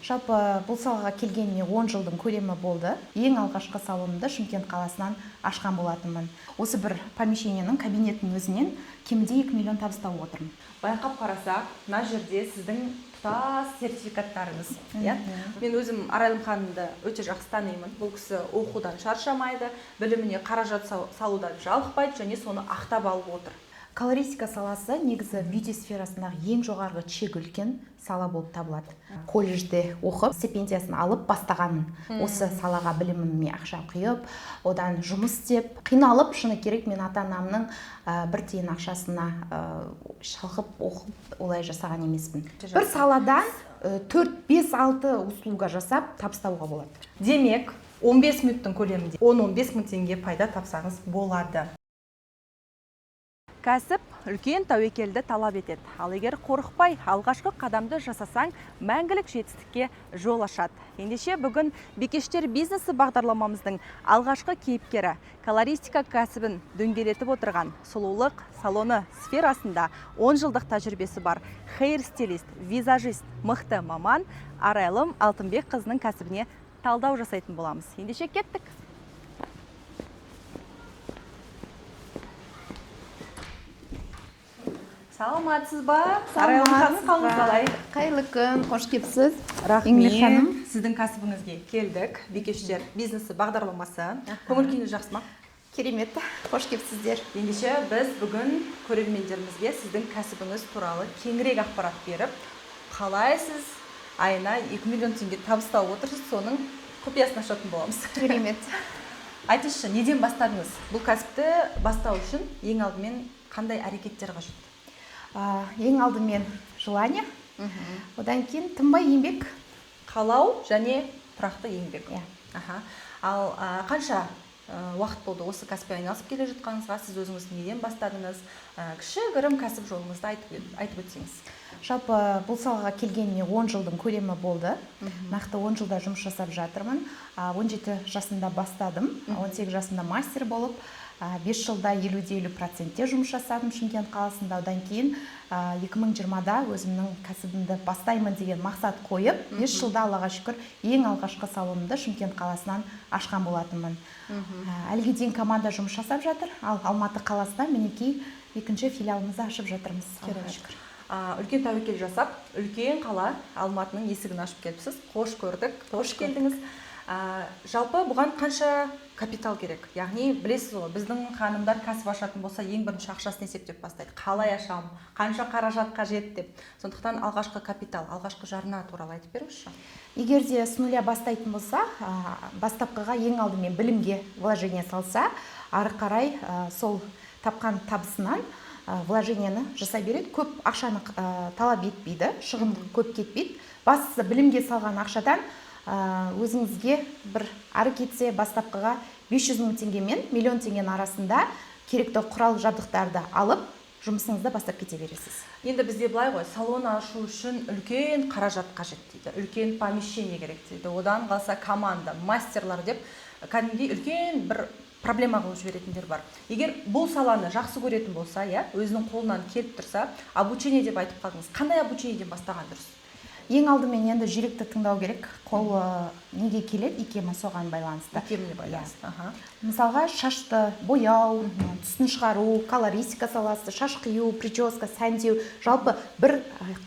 Жалпы бұл салаға келгеніме 10 жылдың көлемі болды. Ең алғашқы салонымды Шымкент қаласынан ашқан болатынмын. Осы бір помещениенің кабинеттің өзінен кемінде 2 миллион табыс тауып отырмын. Байқап қарасақ, мына жерде сіздің тұтас сертификаттарыңыз, иә? Мен өзім Арайлым ханымды өте жақсы танимын. Бұл кісі оқудан шаршамайды, біліміне қаражат салудан жалықпайды және соны ақтап алып отыр. Колористика саласы негізі бьюти сферасындағы ең жоғарғы чегі үлкен сала болып табылады. Колледжде оқып, стипендиясын алып бастағанмын. Осы салаға біліміме ақша құйып, одан жұмыс істеп, қиналып, шыны керек, мен ата-анамның бір тиын ақшасына шалқып оқып, олай жасаған емеспін. Бір саладан 4-5-6 услуга жасап табыстауға болады. Демек, 15 минуттың көлемінде 10-15 мың теңге пайда тапсаңыз болады. Кәсіп үлкен тәуекелді талап етеді. Ал егер қорықпай, алғашқы қадамды жасасаң, мәңгілік жетістікке жол ашады. Ендеше бүгін Бикештер бизнесі бағдарламамыздың алғашқы кейіпкері, колористика кәсібін дөңгелетіп отырған, сұлулық салоны сферасында 10 жылдық тәжірибесі бар хейр-стилист, визажист, мықты маман Арайлым Алтынбек қызының кәсібіне талдау жасайтын боламыз. Ендеше кеттік. Саламатсыз ба? Арайлым ханым, қалыңыз қалай? Қайырлы күн, қош келіпсіз. Рахмет. Сіздің кәсібіңізге келдік. Бикештер бизнесі бағдарламасы. Көңіл күйіңіз жақсы ма? Керемет, қош келіпсіздер. Ендеше біз бүгін көрермендерімізге сіздің кәсібіңіз туралы кеңірек ақпарат беріп, қалай сіз айына 2 миллион теңге табыс тауып отырсыз, соның құпиясын ашатын боламыз. Керемет. Айтыңызшы, неден бастадыңыз? Бұл кәсіпті бастау үшін ең алдымен қандай әрекеттер қажет? Ең алдымен желание, одан кейін тынбай еңбек, қалау және тұрақты еңбек. Иә. Ал қанша уақыт болды осы кәсіппен айналысып келе жатқаныңызға? Сіз өзіңіз неден бастадыңыз? Кішігірім кәсіп жолыңызды айтып өтсеңіз. Жалпы бұл салаға келгеніме 10 жылдың көлемі болды. Нақты 10 жылда жұмыс жасап жатырмын. 17 жасында бастадым, 18 жасында мастер болып, 5 жылда 50-50% жұмыс жасадым Шымкент қаласында. Одан кейін 2020-да өзімнің кәсібімді бастаймын деген мақсат қойып, 5 жылда Аллаға шүкір ең алғашқы салонымды Шымкент қаласынан ашқан болатынмын. Әліге дейін команда жұмыс жасап жатыр, ал Алматы қаласында мінекей екінші филиалымызды ашып жатырмыз. Аллаға шүкір. Үлкен тәуекел жасап, үлкен қала Алматының есігін ашып келіпсіз. Қош көрдік, қош келдіңіз. Жалпы бұған қанша капитал керек? Яғни білесіз ғой, біздің ханымдар кәсіп ашатын болса, ең бірінші ақшасын есептеп бастайды. Қалай ашам, қанша қаражат қажет деп. Сондықтан алғашқы капитал, алғашқы жарна туралы айтып беріңізші. Егер де с нуля бастайтын болса, бастапқыға ең алдымен білімге вложение салса, ары қарай сол тапқан табысынан вложениені жасай береді. Көп ақшаны талап етпейді, шығын көп кетпейді. Бастысы білімге салған ақшадан өзіңізге бір ары кетсе бастапқыға 500 мың теңгемен миллион теңгенің арасында керекті құрал жабдықтарды алып, жұмысыңызды бастап кете бересіз. Енді бізде былай ғой, салон ашу үшін үлкен қаражат қажет дейді, үлкен помещение керек дейді, одан қалса команда, мастерлар деп, кәдімгідей үлкен бір проблема қылып жіберетіндер бар. Егер бұл саланы жақсы көретін болса, өзінің қолынан келіп тұрса, обучение деп айтып қалдыңыз. Қандай обучениеден бастаған дұрыс? Ең алдымен енді жүректі тыңдау керек. Қол неге келеді, икемі соған байланысты. Икеміне байланысты. Мысалға шашты бояу, түсін шығару, колористика саласы, шаш қию, прическа, сәндеу, жалпы бір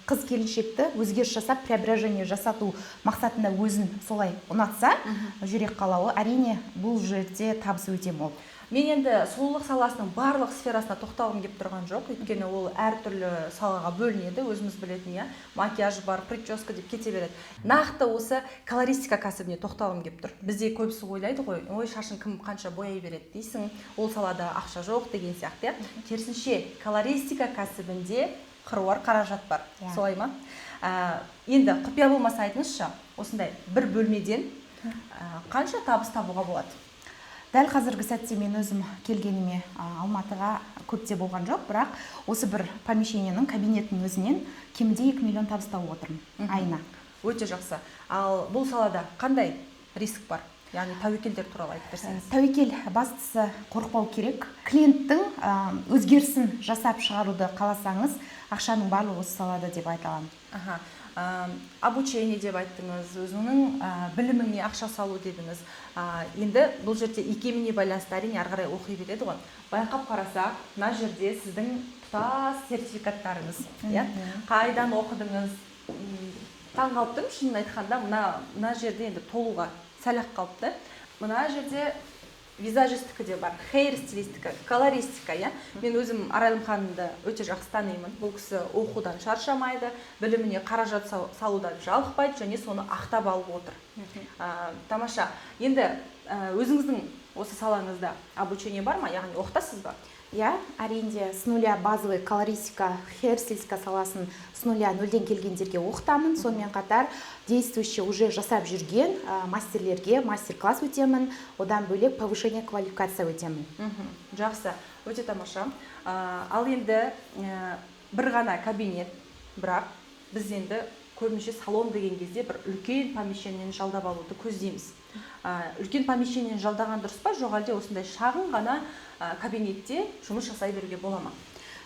қыз келіншекті өзгеріс жасап, преображение жасату мақсатында өзін солай ұнатса, жүрек қалауы, әрине бұл жерде табыс өте мол. Мен енді сұлулық саласының барлық сферасына тоқталғым келіп тұрған жоқ, өйткені ол әртүрлі салаға бөлінеді, өзіміз білетін, макияж бар, прическа деп кете береді. Нақты осы колористика кәсібіне тоқталғым келіп тұр. Бізде көбісі ойлайды ғой, ой, шашын кім қанша бояй береді дейсің, ол салада ақша жоқ деген сияқты. Керісінше, колористика кәсібінде қыруар қаражат бар. Солай ма? Енді құпия болмаса айтыңызшы, осындай бір бөлмеден қанша табыс табуға болады? Дәл қазіргі сәтте мен өзім келгеніме Алматыға көпте болған жоқ, бірақ осы бір помещениенің кабинеттің өзінен кемінде 2 миллион табыс тауып отырмын айына. Өте жақсы. Ал бұл салада қандай риск бар? Яғни тәуекелдер туралы айтып берсеңіз. Тәуекел бастысы қорықпау керек. Клиенттің өзгерісін жасап шығаруды қаласаңыз, ақшаның барлығы осы салада деп айта аламын. обучение деп айттыңыз, өзіңнің біліміңе ақша салу дедіңіз. Енді бұл жерде икеміне байланысты әрине ары қарай оқи береді ғой. Байқап қарасақ, мына жерде сіздің тұтас сертификаттарыңыз, иә? Қайдан оқыдыңыз? Таң қалыптым, шынын айтқанда, мына жерде енді толуға сәл-ақ қалыпты. Мына жерде визажистікі де бар, хейр стилистика, колористика, иә. Мен өзім Арайлым ханымды өте жақсы танимын. Бұл кісі оқудан шаршамайды, біліміне қаражат салудан жалықпайды және соны ақтап алып отыр. Тамаша. Енді өзіңіздің осы салаңызда обучение бар ма? Яғни оқытасыз ба? Я, әрине, с нуля базовый колористика, хейр-стилистика саласын с нуля нөлден келгендерге оқытамын. Сонымен қатар действующий уже жасап жүрген мастерлерге мастер-класс өтемін. Одан бөлек повышение квалификация өтемін. Жақсы, өте тамаша. Ал енді бір ғана кабинет, бірақ біз енді көбінше салон деген кезде бір үлкен помещениені жалдап алуды көздейміз. Үлкен помещениені жалдаған дұрыс па, жоқ әлде осындай шағын ғана кабинетте жұмыс жасай беруге бола ма?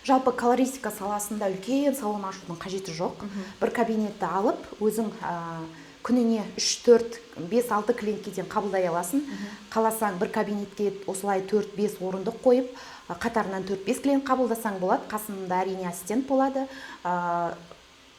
Жалпы колористика саласында үлкен салон ашудың қажеті жоқ. Бір кабинетті алып, өзің күніне 3-4, 5-6 клиентке дейін қабылдай аласың. Қаласаң бір кабинетке осылай 4-5 орындық қойып, қатарынан 4-5 клиент қабылдасаң болады. Қасында әрине ассистент болады.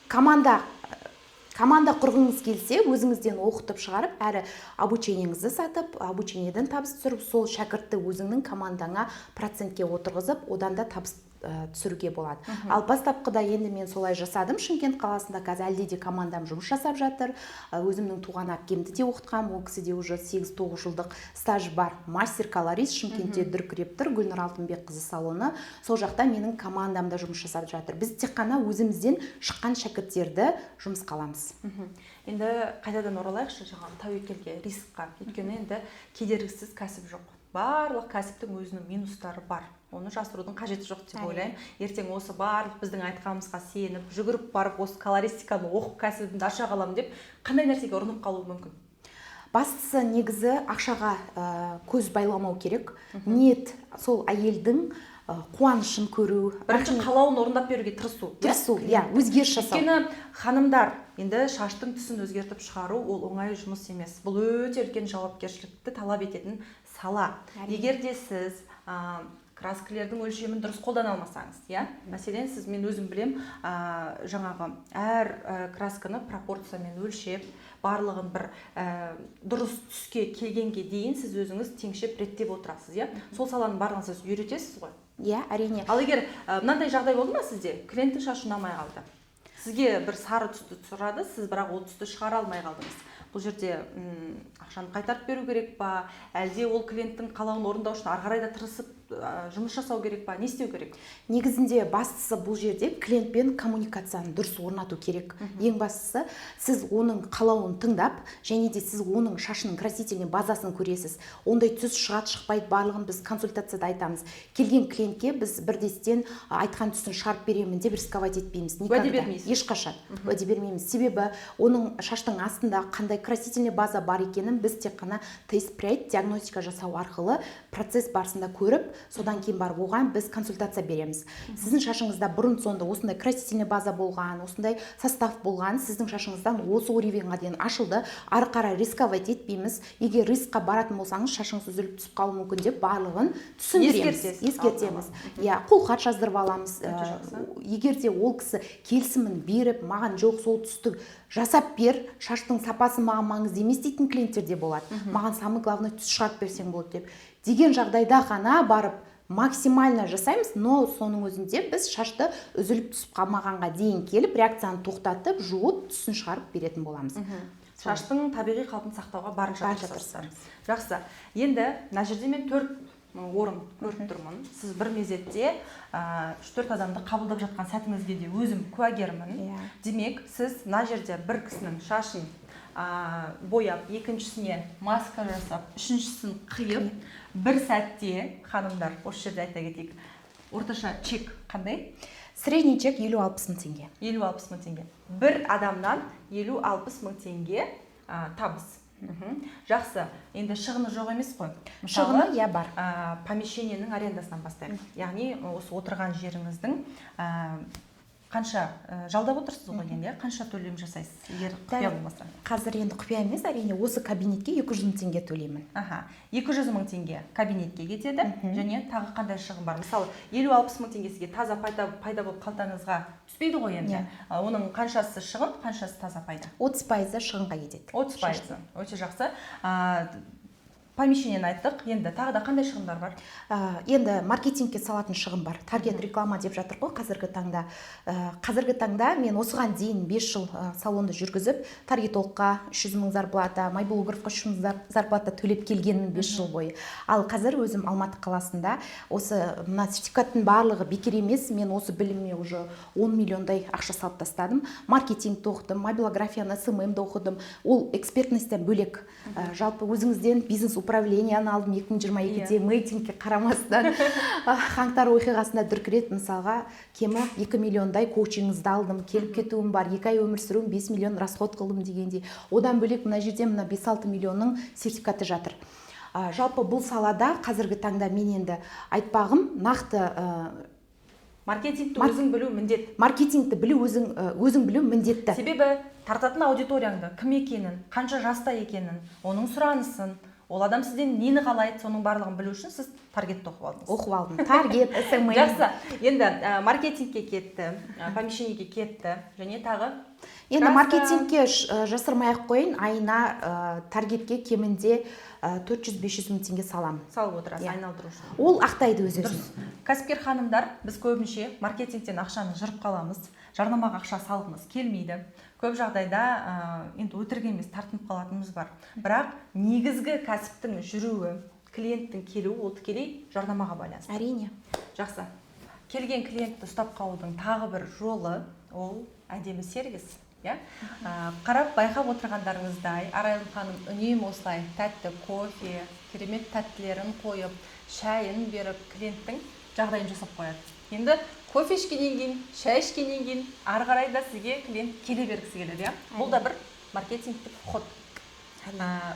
Команда құрғыңыз келсе, өзіңізден оқытып шығарып, әрі обучениеңізді сатып, обучениеден табыс түсіріп, сол шәкіртті өзіңнің командаңа процентке отырғызып, одан да табыс түсіруге болады. Ал бастапқыда енді мен солай жасадым. Шымкент қаласында қазір әлде де командам жұмыс жасап жатыр. Өзімнің туған әпкемді де оқытқам. Ол кісіде уже 8-9 жылдық стаж бар. Мастер-колорист Шымкентте дүркіреп тұр. Гүлнұр Алтынбекқызы салоны. Сол жақта менің командамда жұмыс жасап жатыр. Біз тек қана өзімізден шыққан шәкірттерді жұмысқа аламыз. Енді қайтадан оралайықшы жаңағы тәуекелге, рискқа. Өйткені енді кедергісіз кәсіп жоқ. Барлық кәсіптің өзінің минустары бар. Оны жасырудың қажеті жоқ деп ойлаймын. Ертең осы барлық біздің айтқанымызға сеніп, жүгіріп барып осы колористиканы оқып кәсібімді аша қаламын деп қандай нәрсеге ұрынып қалуы мүмкін? Бастысы негізі ақшаға көз байламау керек. Ниет сол әйелдің қуанышын көру. Бірінші қалауын орындап беруге тырысу. Тырысу, иә, өзгеріс жасау. Өйткені ханымдар, енді шаштың түсін өзгертіп шығару ол оңай жұмыс емес. Бұл өте үлкен жауапкершілікті талап ететін сала. Егер де сіз краскілердің өлшемін дұрыс қолдана алмасаңыз, иә? Мәселен, мен өзім білем, жаңағы әр красканы пропорциямен өлшеп, барлығын бір дұрыс түске келгенге дейін сіз өзіңіз теңшеп реттеп отырасыз, иә? Сол саланың барлығын сіз үйретесіз ғой? Иә, әрине. Ал егер мынандай жағдай болды ма сізде? Клиенттің шашы ұнамай қалды. Сізге бір сары түсті сұрады, сіз бірақ ол түсті шығара алмай қалдыңыз. Бұл жерде ақшаны қайтарып беру керек па, әлде ол клиенттің қалауын орындау үшін ары қарай да тырысып жұмыс жасау керек па, не істеу керек? Негізінде бастысы бұл жерде клиентпен коммуникацияны дұрыс орнату керек. Ең бастысы сіз оның қалауын тыңдап, және де сіз оның шашының красительный базасын көресіз. Ондай түс шығады, шықпайды, барлығын біз консультацияда айтамыз. Келген клиентке біз бірдестен айтқан түсін шығарып беремін деп рисковать етпейміз. Уәде бермейсіз? Ешқашан уәде бермейміз. Себебі оның шаштың астында қандай красительный база бар екенін біз тек қана тест-прайд диагностика жасау арқылы процесс барысында көріп, содан кейін барып оған біз консультация береміз. Сіздің шашыңызда бұрын сонды осындай красительный база болған, осындай состав болған, сіздің шашыңыздан осы уровеньға дейін ашылды, ары қарай рисковать етпейміз. Егер рискқа баратын болсаңыз, шашыңыз үзіліп түсіп қалуы мүмкін деп барлығын түсіндіреміз, ескертеміз. Иә, қолхат жаздырып аламыз. Егер де ол кісі келісімін беріп, маған жоқ сол түсті жасап бер, шаштың сапасы маған маңызды емес дейтін клиенттер де болады. Маған самый главный түс шығарып берсең болады деп. Деген жағдайда ғана барып максимально жасаймыз, но соның өзінде біз шашты үзіліп түсіп қалмағанға дейін келіп, реакцияны тоқтатып, жуып, түсін шығарып беретін боламыз. Шаштың табиғи қалпын сақтауға барынша тырысамыз. Жақсы. Енді мына жерде мен 4 орын көріп тұрмын. Сіз бір мезетте 3-4 адамды қабылдап жатқан сәтіңізге де өзім куәгермін. Демек, сіз мына жерде бір кісінің шашын бояп, екіншісіне маска жасап, үшіншісін қиып, бір сәтте, ханымдар, осы жерде айта кетейік, орташа чек қандай? Средний чек 50-60 мың теңге. 50-60 мың теңге. Бір адамнан 50-60 мың теңге табыс. Жақсы, енді шығыны жоқ емес қой. Шығыны я бар. Помещениенің арендасынан бастайық. Яғни осы отырған жеріңіздің қанша жалдап отырсыз ғой енді, қанша төлем жасайсыз егер құпия болмаса? Қазір енді құпия емес, әрине осы кабинетке 200 мың теңге төлеймін. 200 мың теңге кабинетке кетеді, және тағы қандай шығын бар? Мысалы 50-60 мың теңге сізге таза пайда болып қалтаңызға түспейді ғой енді. Оның қаншасы шығын, қаншасы таза пайда? 30% шығынға кетеді. 30%. Өте жақсы. Помещениені айттық, енді тағы да қандай шығындар бар? Енді маркетингке салатын шығын бар. Таргет реклама деп жатыр ғой қазіргі таңда. Қазіргі таңда мен осыған дейін 5 жыл салонды жүргізіп, таргетологқа 300 мың зарплата, майблогеровқа 300 мың зарплата төлеп келгенмін 5 жыл бойы. Ал қазір өзім Алматы қаласында осы мына сертификаттың барлығы бекер емес, мен осы білімме уже 10 миллиондай ақша салып тастадым. Маркетингті оқыдым, мобилографияны, СММді оқыдым. Ол экспертностьтен бөлек. Жалпы өзіңізден бизнес управленияны алдым 2022-де мейтингке қарамастан. Қаңтар оқиғасында дүркірет мысалға кемі 2 миллиондай коучингізді алдым. Келіп кетуім бар, 2 ай өмір сүруім 5 миллион расход қылдым дегенде. Одан бөлек мына жерде 5-6 миллионның сертификаты жатыр. Жалпы бұл салада қазіргі таңда мен енді айтпағым нақты маркетингті өзің білу міндет. Маркетингті білу өзің білу міндетті. Себебі тартатын аудиторияңды, кім екенін, қанша жаста екенін, оның сұранысын, ол адам сізден нені қалайды, соның барлығын білу үшін сіз таргетті оқып алдыңыз. Оқып алдым. Таргет, СММ. Жақсы. Енді маркетингке кетті, помещениеге кетті, және тағы енді маркетингке жасырмай-ақ қойын, айына таргетке кемінде 400-500 мың теңге салам. Салып отырасыз, айналдыру үшін. Ол ақтайды өз-өзін. Кәсіпкер ханымдар, біз көбінше маркетингтен ақшаны жырып қаламыз, жарнамаға ақша салғымыз келмейді. Көп жағдайда енді өтірік емес, тартынып қалатынымыз бар. Бірақ негізгі кәсіптің жүруі, клиенттің келуі, ол тікелей жарнамаға байланысты. Әрине. Жақсы. Келген клиентті ұстап қалудың тағы бір жолы, ол әдемі сервис. Қарап байқап отырғандарыңыздай, Арайлым ханым үнемі осылай тәтті кофе, керемет тәттілерін қойып, шайын беріп, клиенттің жағдайын жасап қояды. Енді кофе ішкеннен кейін, шай ішкеннен кейін, ары қарай да сізге клиент келе бергісі келеді. Бұл да бір маркетингтік ход.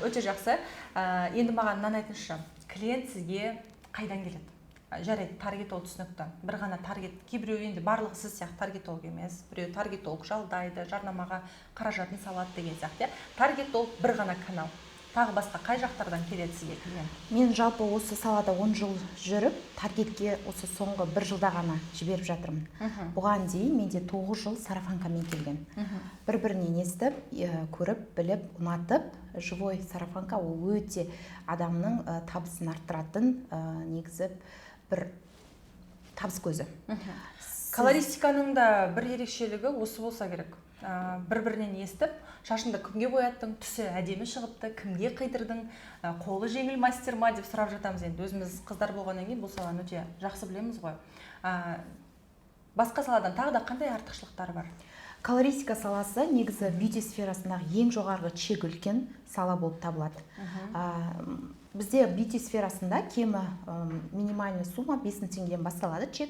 Өте жақсы. Енді маған мынаны айтыңызшы, клиент сізге қайдан келеді? Жарайды, таргетолог түсінікті. Бір ғана таргет, кейбіреу енді барлығы сіз сияқты таргетолог емес, біреу таргетолог жалдайды, жарнамаға қаражатын салады деген сияқты. Таргетолог бір ғана канал. Тағы басқа қай жақтардан келеді сізге клиент? Мен жалпы осы салада 10 жыл жүріп, таргетке осы соңғы 1 жылда ғана жіберіп жатырмын. Бұған дейін менде 9 жыл сарафанкамен келген. Бір-бірінен естіп, көріп, біліп, ұнатып, живой сарафанка ол өте адамның табысын арттыратын негізі бір табыс көзі. Колористиканың да бір ерекшелігі осы болса керек. Бір-бірінен естіп, шашыңды кімге бояттың, түсі әдемі шығыпты, кімге қидырдың, қолы жеңіл мастер ма деп сұрап жатамыз. Енді өзіміз қыздар болғаннан кейін бұл саланы өте жақсы білеміз ғой. Басқа саладан тағы да қандай артықшылықтары бар? Колористика саласы негізі бьюти сферасындағы ең жоғарғы чегі үлкен сала болып табылады. Бізде бьюти сферасында кемі минимальный сумма 5 мың теңгеден басталады чек,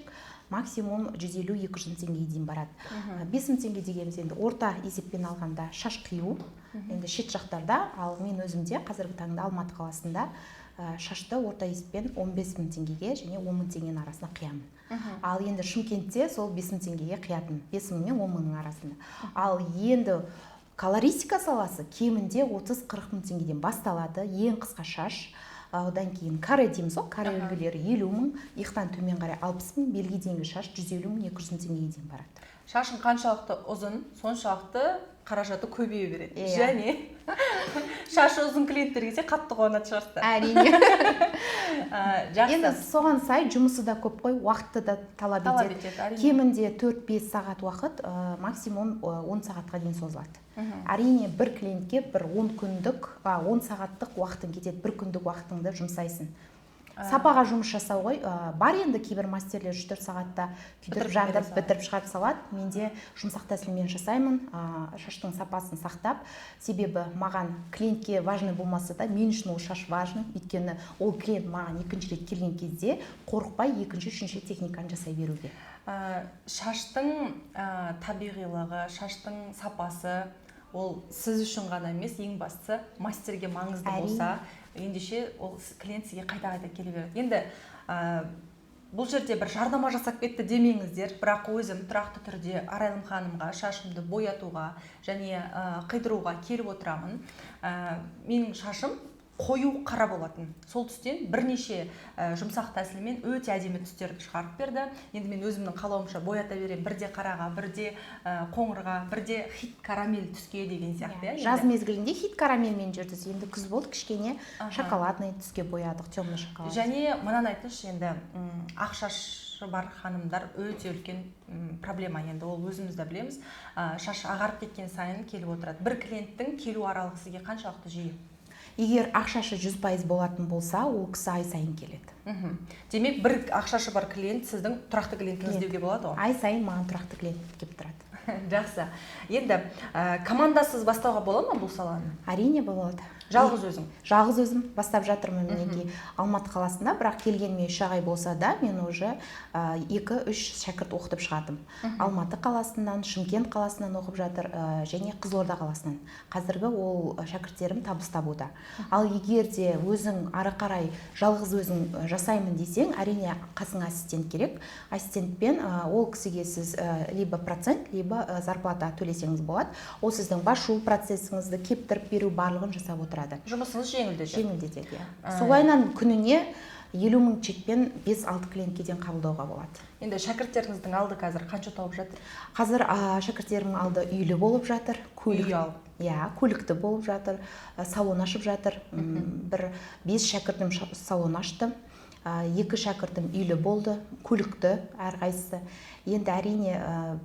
максимум 150-200 теңгеге дейін барады. 5 мың теңге дегеніміз енді орта есеппен алғанда шаш қию, енді шет жақтарда, ал мен өзімде қазіргі таңда Алматы қаласында шашты орта есеппен 15 мың теңгеге және 10 мың теңгенің арасында қиямын. Ал енді Шымкентте сол 5 мың теңгеге қиятын, 5 мың мен 10 мыңның арасында. Ал енді колористика саласы кемінде 30-40 мың теңгеден басталады, ең қысқа шаш. Одан кейін каре дейміз ғой, каре үлгілері 50 мың, иықтан төмен қарай 60 мың, белге дейінгі шаш 150 мың, 200 мың теңгеге дейін барады. Шашың қаншалықты ұзын, соншалықты қаражаты көбейе береді. Және шашы ұзын клиенттер келсе қатты қуанатын шығарсыздар. Әрине. Жақсы. Енді соған сай жұмысы да көп қой, уақытты да талап етеді. Кемінде 4-5 сағат уақыт, максимум 10 сағатқа дейін созылады. Әрине бір клиентке бір 10 күндік, 10 сағаттық уақытың кетеді, бір күндік уақытыңды жұмсайсың. Сапаға жұмыс жасау ғой, бар енді кейбір мастерлер 3-4 сағатта күйдіріп жандырып, бітіріп шығарып салады. Менде жұмсақ тәсілмен жасаймын, шаштың сапасын сақтап. Себебі маған клиентке важный болмаса да, мен үшін ол шаш важный. Өйткені ол клиент маған екінші рет келген кезде қорықпай екінші-үшінші техниканы жасай беруге. Шаштың табиғилығы, шаштың сапасы ол сіз үшін ғана емес, ең бастысы мастерге маңызды болса, ендеше ол клиент сізге қайта-қайта келе береді. Енді бұл жерде бір жарнама жасап кетті демеңіздер, бірақ өзім тұрақты түрде Арайлым ханымға шашымды боятуға және қидыруға келіп отырамын. Менің шашым қою қара болатын. Сол түстен бірнеше жұмсақ тәсілмен өте әдемі түстерді шығарып берді. Енді мен өзімнің қалауымша боята берем, бірде қараға, бірде қоңырға, бірде хит карамель түске деген сияқты. Жаз мезгілінде хит карамельмен жүрдіз. Енді күз болды, кішкене шоколадный түске боядық, темный шоколад. Және мынаны айтыңызшы, енді ақ шашы бар ханымдар өте үлкен проблема. Енді ол өзіміз де білеміз. Шаш ағарып кеткен сайын келіп отырады. Бір клиенттің келу аралығы сізге қаншалықты жиі? Егер ақшашы 100% болатын болса, ол кісі ай сайын келеді. Демек, бір ақшашы бар клиент сіздің тұрақты клиентіңіз деуге болады ғой? Ай сайын маған тұрақты клиент келіп тұрады. Жақсы. Енді командасыз бастауға болады ма бұл саланы? Әрине болады. Жалғыз өзің? Жалғыз өзім бастап жатырмын мінекей Алматы қаласында, бірақ келгеніме 3 ай болса да, мен уже 2-3 шәкірт оқытып шығардым. Алматы қаласынан, Шымкент қаласынан оқып жатыр, және Қызылорда қаласынан. Қазіргі ол шәкірттерім табыс табуда. Ал егер де өзің ары қарай жалғыз өзің жасаймын десең, әрине қасыңа ассистент керек. Ассистентпен ол кісіге сіз либо процент, либо зарплата төлесеңіз болады. Ол сіздің басшу процесіңізді кептіріп беру барлығын жасап отырады. Жұмысыңыз жеңілдетеді. Жеңілдетеді. Солайынан күніне 50 мың чекпен 5-6 клиентке дейін қабылдауға болады. Енді шәкірттеріңіздің алды қазір қанша тауып жатыр? Қазір шәкірттерімнің алды үйлі болып жатыр, көлікті болып жатыр, салон ашып жатыр. Бір 5 шәкіртім салон ашты. 2 шәкіртім үйлі болды, көлікті әрқайсысы. Енді әрине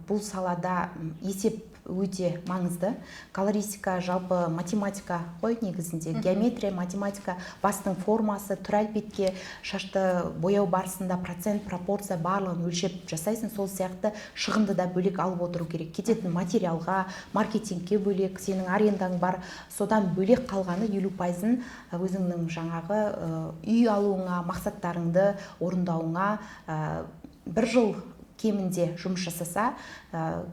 бұл салада есеп өте маңызды. Колористика жалпы математика қой негізінде. Геометрия, математика, бастың формасы, түр әлпетке, шашты бояу барысында процент, пропорция барлығын өлшеп жасайсың. Сол сияқты шығынды да бөлек алып отыру керек. Кететін материалға, маркетингке бөлек, сенің арендаң бар, содан бөлек қалғаны 50%-ын өзіңнің жаңағы үй алуыңа, мақсаттарыңды орындауыңа 1 жыл кемінде жұмыс жасаса,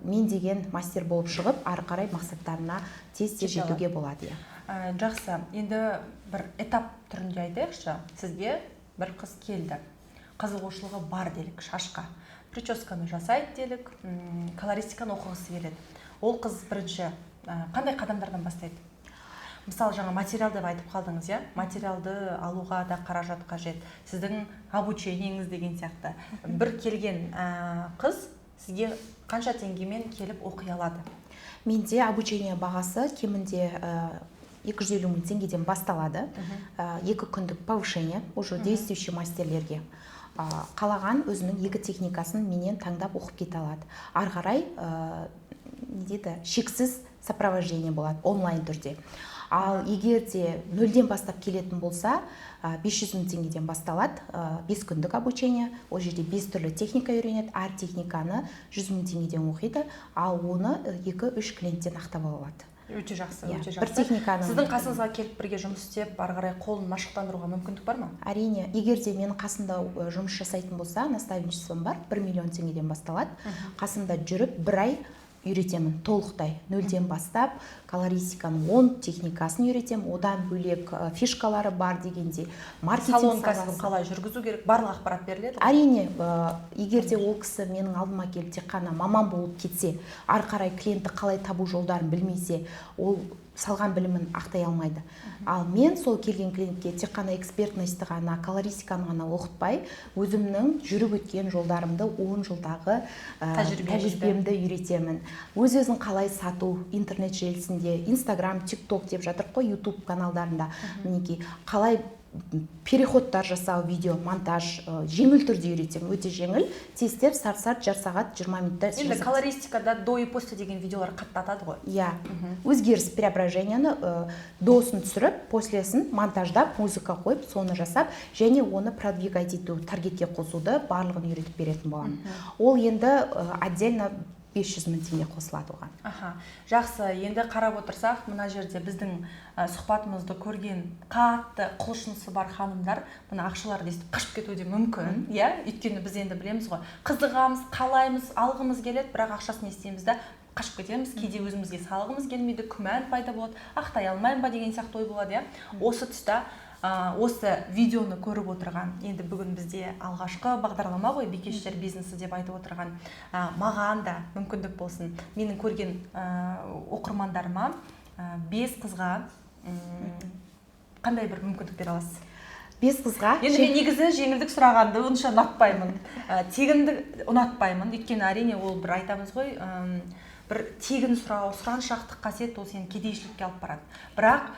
мен деген мастер болып шығып, ары қарай мақсаттарына тез жетуге болады. Жақсы, енді бір этап түрінде айтайықшы, сізге бір қыз келді. Қызығушылығы бар делік шашқа. Прическаны жасайды делік, колористиканы оқығысы келеді. Ол қыз бірінші қандай қадамдардан бастайды? Мысалы, жаңа материал деп айтып қалдыңыз, иә? Материалды алуға да қаражат қажет. Сіздің обучениеңіз деген сияқты. Бір келген қыз сізге қанша теңгемен келіп оқи алады? Менде обучение бағасы кемінде 250 мың теңгеден басталады. 2 күндік повышение уже действующий мастерлерге. Қалаған өзінің 2 техникасын менен таңдап оқып кете алады. Ары қарай шексіз сопровождение болады онлайн түрде. Ал егер де 0-ден бастап келетін болса, 500 мың теңгеден басталады, 5 күндік обучение, ол жерде 5 түрлі техника үйренеді, әр техниканы 100 мың теңгеден оқиды, ал оны 2-3 клиенттен ақтап алады. Өте жақсы, өте жақсы. Бір техниканы. Сіздің қасыңызға келіп бірге жұмыс істеп, ары қарай қолын машықтандыруға мүмкіндік бар ма? Әрине, егер де менің қасымда жұмыс жасайтын болса, наставничеством бар, 1 миллион теңгеден басталады. Қасымда жүріп 1 ай үйретемін толықтай, 0-ден бастап колористиканың 10 техникасын үйретемін, одан бөлек фишкалары бар дегенде маркетинг салон кәсібін қалай жүргізу керек, барлық ақпарат беріледі? Әрине, егер де ол кісі менің алдыма келіп тек қана маман болып кетсе, ары қарай клиентті қалай табу жолдарын білмесе, ол салған білімін ақтай алмайды. Ал мен сол келген клиентке тек қана экспертностьті ғана, колористиканы ғана оқытпай, өзімнің жүріп өткен жолдарымды 10 жылдағы тәжірибемді үйретемін. Өз-өзін қалай сату интернет желісінде, Instagram, TikTok деп жатыр қой, YouTube каналдарында, мінекей, қалай переходтар жасау, видео, монтаж, жеңіл түрде үйретемін, өте жеңіл, тестер, сарт-сарт, жар сағат, 20 минутта. Енді колористикада до и после деген видеолар қаттатады ғой? Иә, өзгеріс преображениені досын түсіріп, послесін монтаждап, музыка қойып, соны жасап, және оны продвигать ету, таргетке қосуды барлығын үйретіп беретін боламын. Ол енді отдельно 500 мың теңге қосылады оған. Жақсы, енді қарап отырсақ, мына жерде біздің сұхбатымызды көрген қатты құлшынысы бар ханымдар мына ақшаларды естіп қашып кетуі де мүмкін, иә? Өйткені біз енді білеміз ғой, қызығамыз, қалаймыз, алғымыз келеді, бірақ ақшасын естейміз да қашып кетеміз, кейде өзімізге салғымыз келмейді, күмән пайда болады, ақтай алмаймын ба деген сияқты ой болады, иә? Осы тұста осы видеоны көріп отырған, енді бүгін бізде алғашқы бағдарлама ғой, бикештер бизнесі деп айтып отырған, маған да мүмкіндік болсын, менің көрген оқырмандарыма 5 қызға қандай бір мүмкіндік бере аласыз? 5 қызға енді мен негізі жеңілдік сұрағанды онша ұнатпаймын, тегінді ұнатпаймын, өйткені әрине ол бір айтамыз ғой, бір тегін сұрау, сұраншақтық қасиет ол сені кедейшілікке алып барады. Бірақ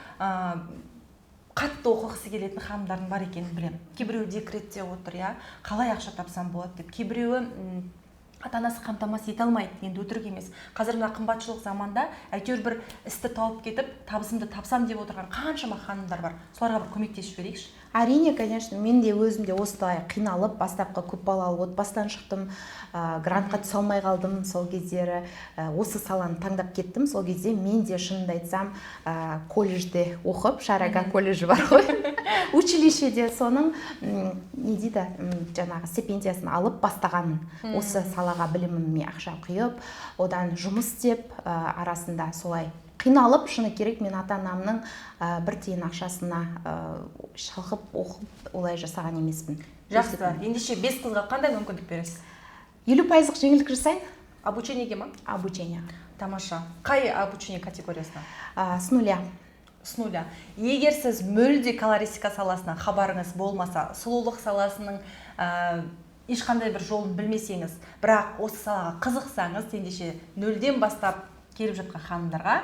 қатты оқығысы келетін ханымдардың бар екенін білемін. Кейбіреуі декретте отыр, қалай ақша тапсам болады деп. Кейбіреуі ата-анасы қамтамасыз ете алмайды, енді өтірік емес. Қазір мына қымбатшылық заманда әйтеуір бір істі тауып кетіп, табысымды тапсам деп отырған қаншама ханымдар бар. Соларға бір көмектесіп жіберейікші. Әрине, конечно, мен де өзімде осылай қиналып, бастапқы көп балалы отбасыдан шықтым, грантқа түсе алмай қалдым сол кездері, осы саланы таңдап кеттім. Сол кезде мен де шынымды айтсам, колледжде оқып, Шарага колледжі бар ғой, училищеде соның не дейді, жаңағы стипендиясын алып бастағанмын. Осы салаға біліміме ақша құйып, одан жұмыс істеп, арасында солай қиналып, шыны керек, мен ата-анамның бір тиын ақшасына шалқып, оқып, олай жасаған емеспін. Жақсы, ендеше 5 қызға қандай мүмкіндік бересіз? 50% жеңілдік жасайын. Обучениеге ма? Обучение. Тамаша. Қай обучение категориясына? С нуля. С нуля. Егер сіз мүлде колористика саласынан хабарыңыз болмаса, сұлулық саласының ешқандай бір жолын білмесеңіз, бірақ осы салаға қызықсаңыз, ендеше нөлден бастап келіп жатқан ханымдарға,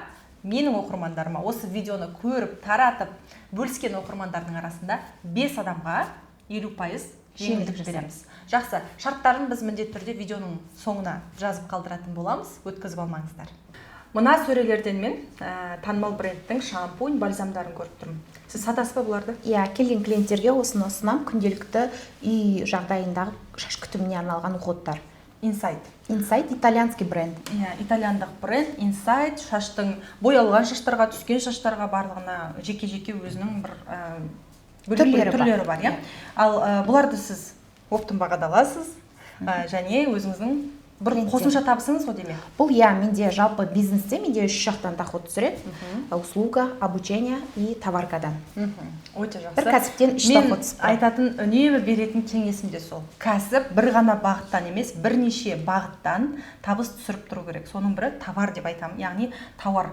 менің оқырмандарыма осы видеоны көріп, таратып, бөліскен оқырмандардың арасында 5 адамға 50% жеңілдік береміз. Жақсы, шарттарын біз міндетті түрде видеоның соңына жазып қалдыратын боламыз, өткізіп алмаңыздар. Мына сөрелерден мен танымал брендтің шампунь, бальзамдарын көріп тұрмын. Сіз сатасыз ба бұларды? Иә, келген клиенттерге осыны ұсынамын, күнделікті үй жағдайындағы шаш күтіміне арналған уходтар. Инсайт. Инсайт итальянский бренд. Итальяндық бренд, Инсайт, шаштың боялған шаштарға, түскен шаштарға барлығына жеке-жеке өзінің бір түрлері бар. Ал бұларды сіз оптом бағада аласыз, және өзіңіздің бір қосымша табысыңыз ғой демек. Бұл менде жалпы бизнесте менде 3 жақтан доход түсіреді. Услуга, обучение и товаркадан. Өте жақсы. Бір кәсіптен 3 доход түсіп. Мен айтатын, үнемі беретін кеңесім де сол. Кәсіп бір ғана бағыттан емес, бірнеше бағыттан табыс түсіріп тұру керек. Соның бірі товар деп айтамын, яғни товар.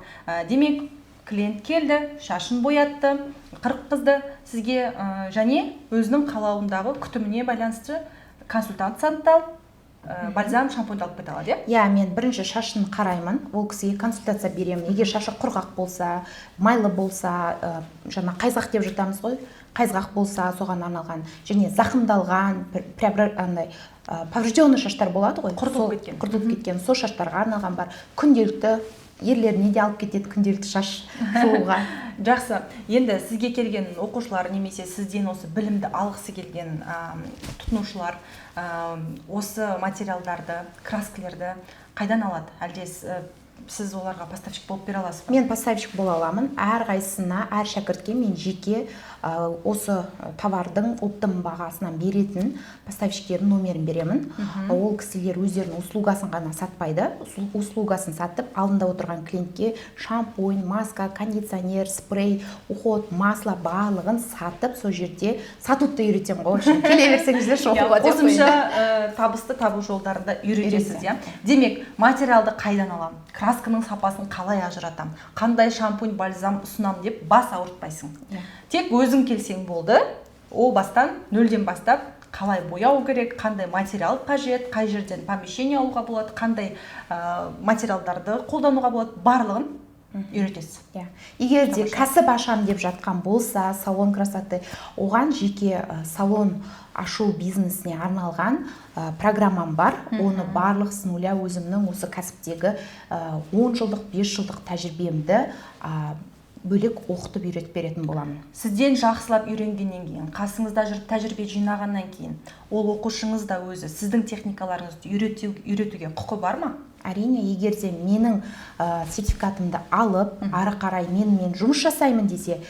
Демек, клиент келді, шашын боятты, 40 қызды сізге және өзінің қалауындағы күтіміне байланысты консультацияны алып, бальзам, шампуньды алып кете алады, иә? Мен бірінші шашын қараймын, ол кісіге консультация беремін. Егер шашы құрғақ болса, майлы болса, жаңа қайзақ деп жатамыз ғой, қайзақ болса, соған арналған, және зақымдалған, поврежденный шаштар болады ғой, құртылып кеткен, сол шаштарға арналған бар. Күнделікті ерлеріне де алып кетеді, күнделікті шаш жууға. Жақсы. Енді сізге келген оқушылар немесе сізден осы білімді алғысы келген тұтынушылар осы материалдарды, краскілерді қайдан алады? Әлде сіз оларға поставщик болып бере аласыз ба? Мен поставщик бола аламын. Әр қайсысына, әр шәкіртке мен жеке осы товардың оптым бағасынан беретін поставщиктердің номерін беремін. Ол кісілер өздерінің услугасын ғана сатпайды. Услугасын сатып, алдында отырған клиентке шампунь, маска, кондиционер, спрей, уход, масло барлығын сатып, сол жерде сатуды үйретемін ғой. Келе берсеңіздер шоуға деп қойын. Қосымша табысты табу жолдарында үйретесіз, иә? Демек, материалды қайдан аламын? Красканың сапасын қалай ажыратам, қандай шампунь, бальзам ұсынам деп бас ауыртпайсың. Тек өзің келсең болды, о бастан, нөлден бастап, қалай бояу керек, қандай материал қажет, қай жерден помещение алуға болады, қандай материалдарды қолдануға болады, барлығын үйретесіз. Егер де кәсіп ашам деп жатқан болса, салон красоты, оған жеке салон ашу бизнесіне арналған программам бар. Оны барлық с нуля өзімнің осы кәсіптегі 10 жылдық, 5 жылдық тәжірибемді бөлек оқытып үйретіп беретін боламын. Сізден жақсылап үйренгеннен кейін, қасыңызда жүріп тәжірибе жинағаннан кейін, ол оқушыңыз да өзі сіздің техникаларыңызды үйретуге құқы бар ма? Әрине, егер де менің сертификатымды алып, ары қарай мен жұмыс жасаймын десе,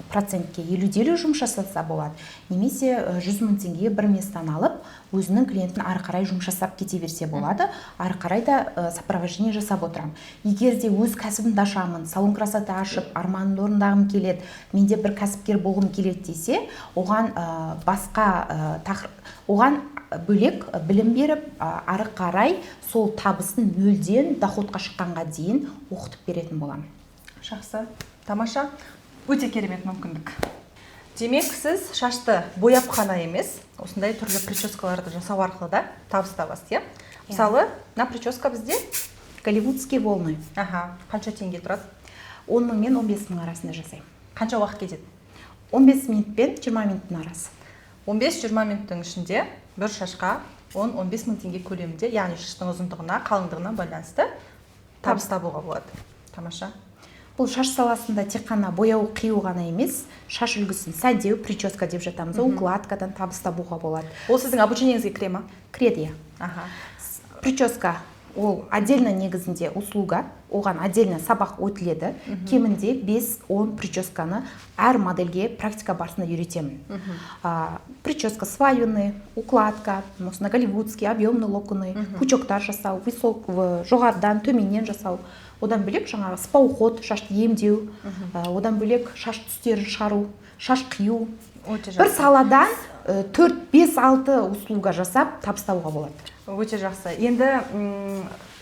процентке 50-50 жұмыс жасаса болады. Немесе 100 000 теңге бір местан алып, өзінің клиентін ары қарай жұмыс жасап кете берсе болады, ары қарай да сопровождение жасап отырамын. Егер де өз кәсібімді ашамын, салон красоты ашып, арманымды орындағым келеді, менде бір кәсіпкер болғым келеді десе, оған оған бөлек білім беріп, ары қарай сол табысын нөлден доходқа шыққанға дейін оқытып беретін боламын. Жақсы, тамаша, өте керемет мүмкіндік. Демек, сіз шашты бояп қана емес, осындай түрлі прическаларды жасау арқылы да табыс табасыз, иә? Мысалы, мына прическа бізде Голливудский волны. Қанша теңге тұрады? 10 мың мен 15 мың арасында жасаймын. Қанша уақыт кетеді? 15 минут пен 20 минуттың арасы. 15-20 минуттың ішінде бір шашқа 10-15 мың теңге көлемінде, яғни шаштың ұзындығына, қалыңдығына байланысты табыс табуға болады. Тамаша. Бұл шаш саласында тек қана бояу қию ғана емес, шаш үлгісін сәндеу, прическа деп жатамыз, укладкадан табыс табуға болады. Ол сіздің обучениеңізге кіре ма? Кіреді, прическа ол отдельно негізінде услуга, оған отдельно сабақ өтіледі. Кемінде 5-10 прическаны әр модельге практика барысында үйретемін. Прическа свайный, укладка, голливудский, объемный локоны, пучоктар жасау, жоғарыдан төменнен жасау. Одан бөлек жаңағы спа уход, шашты емдеу, одан бөлек шаш түстерін шығару, шаш қию. Бір саладан 4-5-6 услуга жасап табыстауға болады. Өте жақсы. Енді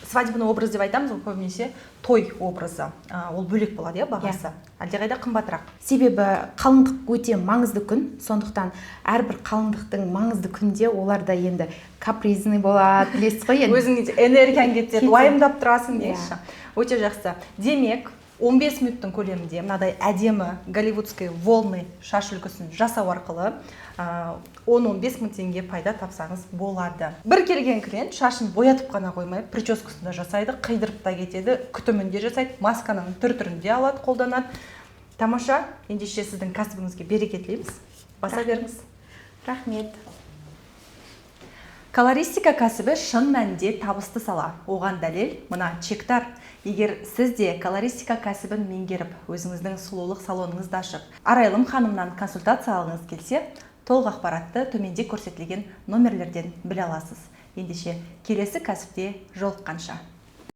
свадебный образ деп айтамыз, көбінесе той образы. Ол бөлек болады, бағасы. Әлдеқайда қымбатырақ. Себебі қалыңдық өте маңызды күн, сондықтан әрбір қалыңдықтың маңызды күнде оларда енді капризный болады, білесіз ғой енді. Өзіңе энергияң кетеді, уайымдап тұрасың дейсің. Өте жақсы. Демек, 15 минуттың көлемінде мынадай әдемі голливудский волны шаш үлгісін жасау арқылы 10-15 мың теңге пайда тапсаңыз болады. Бір келген клиент шашын боятып қана қоймай, прическасын да жасайды, қидырып та кетеді, күтімінде жасайды, масканың түр-түрінде алады, қолданады. Тамаша, ендеше сіздің кәсібіңізге береке тілейміз. Баса беріңіз. Рахмет. Колористика кәсібі шын мәнінде табысты сала. Оған дәлел мына чектар. Егер сіз де колористика кәсібін меңгеріп, өзіңіздің сұлулық салоныңызды ашып, Арайлым ханымнан консультация алғыңыз келсе, толық ақпаратты төменде көрсетілген номерлерден біле аласыз. Ендеше келесі кәсіпте жолыққанша.